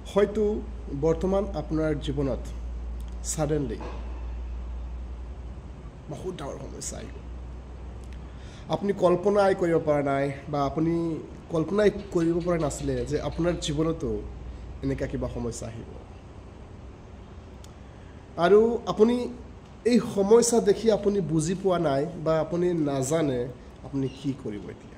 হয়তো বৰ্তমান আপোনাৰ জীৱনত সাডেনলি বহুত ডাঙৰ সমস্যা আহিব আপুনি কল্পনাই কৰিব পৰা নাই বা আপুনি কল্পনাই কৰিব পৰা নাছিলে যে আপোনাৰ জীৱনতো এনেকা কিবা সমস্যা আহিব আৰু আপুনি এই সমস্যা দেখি আপুনি বুজি পোৱা নাই বা আপুনি নাজানে আপুনি কি কৰিব এতিয়া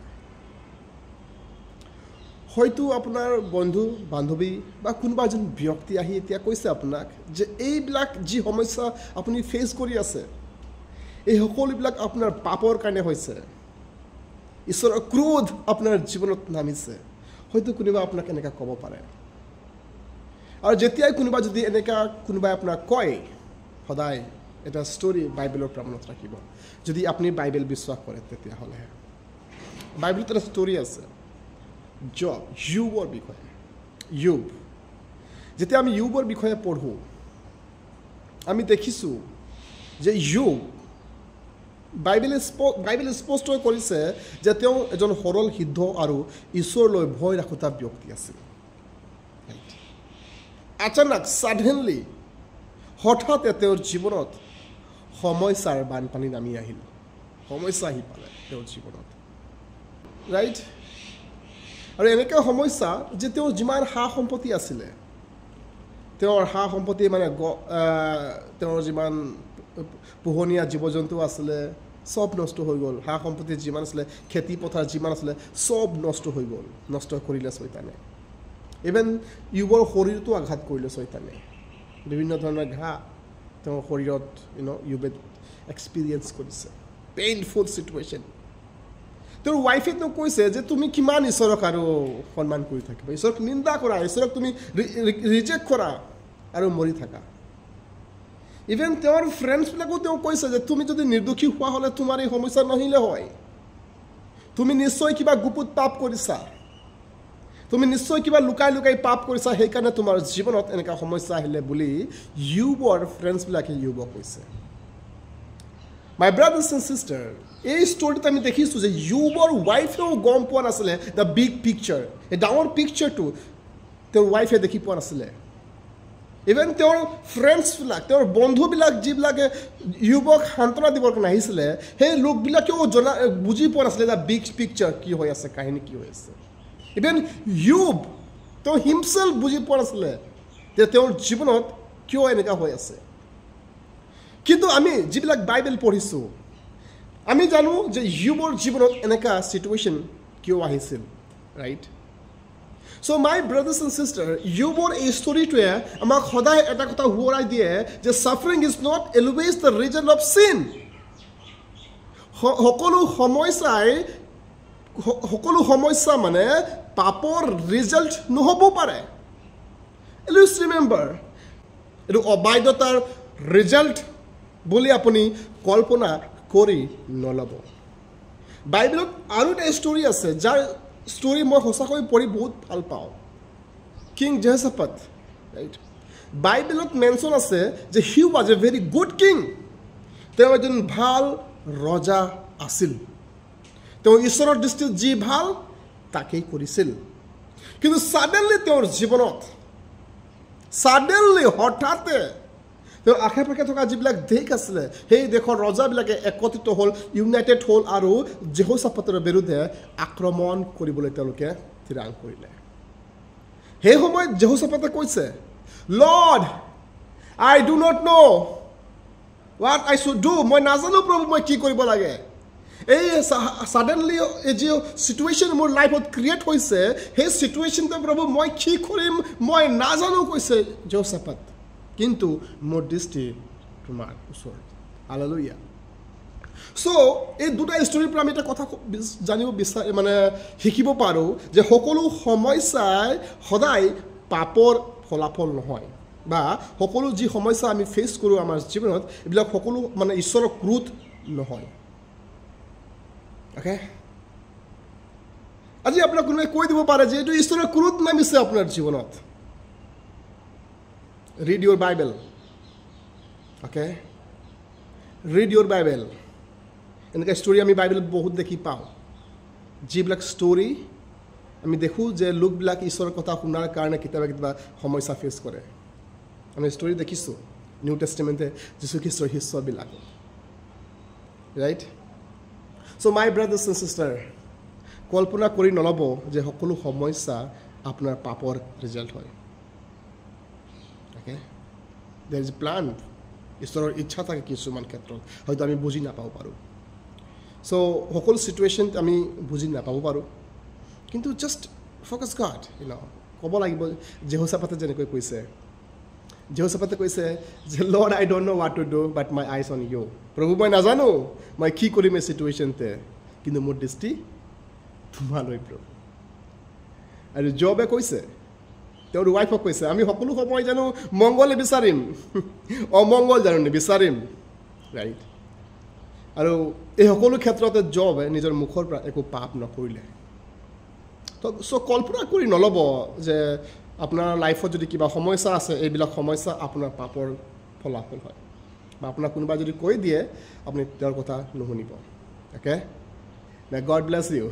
হয়তো আপোনাৰ বন্ধু বান্ধৱী বা কোনোবা এজন ব্যক্তি আহি এতিয়া কৈছে আপোনাক যে এইবিলাক যি সমস্যা আপুনি ফেচ কৰি আছে এই সকলোবিলাক আপোনাৰ পাপৰ কাৰণে হৈছে ঈশ্বৰৰ ক্ৰোধ আপোনাৰ জীৱনত নামিছে হয়তো কোনোবা আপোনাক এনেকা ক'ব পাৰে আৰু যেতিয়াই কোনোবা যদি এনেকা কোনোবাই আপোনাক কয় সদায় এটা ষ্টৰী বাইবেলৰ পৰা মনত ৰাখিব যদি আপুনি বাইবেল বিশ্বাস কৰে তেতিয়াহ'লে বাইবেলত এটা ষ্টৰী আছে ইয়োবৰ বিষয়ে ইয়োব যেতিয়া আমি ইয়োবৰ বিষয়ে পঢ়োঁ আমি দেখিছোঁ যে ইয়োব বাইবেলে স্পষ্ট কৰিছে যে তেওঁ এজন সৰল সিদ্ধ আৰু ঈশ্বৰলৈ ভয় ৰাখোতা ব্যক্তি আছিল আচানক ছাডেনলি হঠাৎ তেওঁৰ জীৱনত সমস্যাৰ বানপানী নামি আহিল সমস্যা আহি পালে তেওঁৰ জীৱনত ৰাইট আৰু এনেকুৱা সমস্যা যে তেওঁৰ যিমান সা সম্পত্তি আছিলে তেওঁৰ সা সম্পত্তি মানে তেওঁৰ যিমান পোহনীয়া জীৱ জন্তু আছিলে সব নষ্ট হৈ গ'ল সা সম্পত্তি যিমান আছিলে খেতি পথাৰ যিমান আছিলে সব নষ্ট হৈ গ'ল নষ্ট কৰিলে চৈতানে ইভেন ইয়োবৰ শৰীৰটো আঘাত কৰিলে চৈতানে বিভিন্ন ধৰণৰ ঘাঁ তেওঁৰ শৰীৰত ইয়োবে এক্সপিৰিয়েঞ্চ কৰিছে পেইনফুল চিটুৱেশ্যন তেওঁৰ ৱাইফে তেওঁক কৈছে যে তুমি কিমান ঈশ্বৰক আৰু সন্মান কৰি থাকিবা ঈশ্বৰক নিন্দা কৰা ঈশ্বৰক তুমি ৰিজেক্ট কৰা আৰু মৰি থাকা ইভেন তেওঁৰ ফ্ৰেণ্ডছবিলাকো তেওঁক কৈছে যে তুমি যদি নিৰ্দোষী হোৱা হ'লে তোমাৰ এই সমস্যা নাহিলে হয় তুমি নিশ্চয় কিবা গুপুত পাপ কৰিছা তুমি নিশ্চয় কিবা লুকাই লুকাই পাপ কৰিছা সেইকাৰণে তোমাৰ জীৱনত এনেকুৱা সমস্যা আহিলে বুলি ইয়োবৰ ফ্ৰেণ্ডছবিলাকে ইয়োবক কৈছে মাই ব্ৰাদাৰ্ছ এণ্ড চিষ্টাৰ এই ষ্টৰিত আমি দেখিছোঁ যে ইয়োবৰ ৱাইফেও গম পোৱা নাছিলে দ্য বিগ পিকচাৰ এই ডাঙৰ পিকচাৰটো তেওঁৰ ৱাইফে দেখি পোৱা নাছিলে ইভেন তেওঁৰ ফ্ৰেণ্ডছবিলাক তেওঁৰ বন্ধুবিলাক যিবিলাকে ইয়োবক সান্তনা দিবৰ কাৰণে আহিছিলে সেই লোকবিলাকেও বুজি পোৱা নাছিলে দ্য বিগ পিকচাৰ কি হৈ আছে কাহিনী কি হৈ আছে ইভেন ইয়োব তেওঁ হিমছেল্ফ বুজি পোৱা নাছিলে যে তেওঁৰ জীৱনত কিয় এনেকুৱা হৈ আছে কিন্তু আমি যিবিলাক বাইবেল পঢ়িছোঁ আমি জানো যে ইয়োবৰ জীৱনত এনেকুৱা চিটুৱেশ্যন কিয় আহিছিল right so' my brothers and sister ইয়োবৰ এই ষ্টৰিটোৱে আমাক সদায় এটা কথা সোঁৱৰাই দিয়ে যে suffering is not always the reason of sin সকলো সমস্যা মানে পাপৰ ৰিজাল্ট নহ'ব পাৰে প্লিজ ৰিমেম্বাৰ এইটো অবাধ্যতাৰ ৰিজাল্ট বুলি আপুনি কল্পনা কৰি নল'ব বাইবেলত আৰু এটা ষ্টৰী আছে যাৰ ষ্টৰী মই সঁচাকৈ পঢ়ি বহুত ভাল পাওঁ কিং জেহোশ্বাফাট ৰাইট বাইবেলত মেনশ্যন আছে যে he was a very good king তেওঁ এজন ভাল ৰজা আছিল তেওঁ ঈশ্বৰৰ দৃষ্টিত যি ভাল তাকেই কৰিছিল কিন্তু ছাডেনলি তেওঁৰ জীৱনত হঠাতে তেওঁৰ আশে পাশে থকা যিবিলাক দেশ আছিলে সেই দেশৰ ৰজাবিলাকে একত্ৰিত হ'ল ইউনাইটেড হ'ল আৰু জেহোশ্বাফাটৰ বিৰুদ্ধে আক্ৰমণ কৰিবলৈ তেওঁলোকে থিৰাং কৰিলে সেই সময়ত জেহোশ্বাফাটে কৈছে lord I do not no' what I should do মই নাজানো প্ৰভু মই কি কৰিব লাগে এই ছাডেনলি এই যি চিটুৱেশ্যন মোৰ লাইফত ক্ৰিয়েট হৈছে সেই চিটুৱেশ্যনটো প্ৰভু মই কি কৰিম মই নাজানো কৈছে জেহোশ্বাফাট কিন্তু মোৰ দৃষ্টি তোমাৰ ওচৰত হালেলুয়া চ' এই দুটা ষ্টৰীৰ পৰা আমি এটা কথা জানিব শিকিব পাৰোঁ যে সকলো সমস্যাই সদায় পাপৰ ফলাফল নহয় বা সকলো যি সমস্যা আমি ফেচ কৰোঁ আমাৰ জীৱনত এইবিলাক সকলো ঈশ্বৰৰ ক্ৰোধ নহয় অ'কে আজি আপোনাক কোনোবাই কৈ দিব পাৰে যে এইটো ঈশ্বৰৰ ক্ৰোধ নামিছে আপোনাৰ জীৱনত read your Bible okay read your Bible এনেকুৱা ষ্টৰী আমি বাইবেলত বহুত দেখি পাওঁ যিবিলাক ষ্টৰী আমি দেখোঁ যে লোকবিলাক ঈশ্বৰৰ কথা শুনাৰ কাৰণে কেতিয়াবা কেতিয়াবা সমস্যা ফেচ কৰে আমি ষ্টৰী দেখিছোঁ নিউ টেষ্টিমেণ্টে যীশুখ্ৰীষ্টৰ শিষ্যবিলাক right so' my brothers and sister কল্পনা কৰি নল'ব যে সকলো সমস্যা আপোনাৰ পাপৰ ৰিজাল্ট হয় অ'কে দেৰ ইজ প্লান ঈশ্বৰৰ ইচ্ছা থাকে কিছুমান ক্ষেত্ৰত হয়তো আমি বুজি নাপাব পাৰোঁ চ' সকলো চিটুৱেশ্যন আমি বুজি নাপাব পাৰোঁ কিন্তু জাষ্ট ফ'কাছ গড ক'ব লাগিব যেহোছাফাতে যেনেকৈ কৈছে যেহোছাফাতে কৈছে যে Lord I don't know' what to do but my eyes on you প্ৰভু মই নাজানো মই কি কৰিম এই চিটুৱেশ্যনতে কিন্তু মোৰ দৃষ্টি তোমালৈ প্ৰভু আৰু জবে কৈছে তেওঁৰ ৱাইফক কৈছে আমি সকলো সময় জানো মংগলে বিচাৰিম অমংগল জানো নিবিচাৰিম ৰাইট আৰু এই সকলো ক্ষেত্ৰতে জবে নিজৰ মুখৰ পৰা একো পাপ নকৰিলে তো চ' কল্পনা কৰি নল'ব যে আপোনাৰ লাইফত যদি কিবা সমস্যা আছে এইবিলাক সমস্যা আপোনাৰ পাপৰ ফলাফল হয় বা আপোনাক কোনোবাই যদি কৈ দিয়ে আপুনি তেওঁৰ কথা নুশুনিব okay may God bless U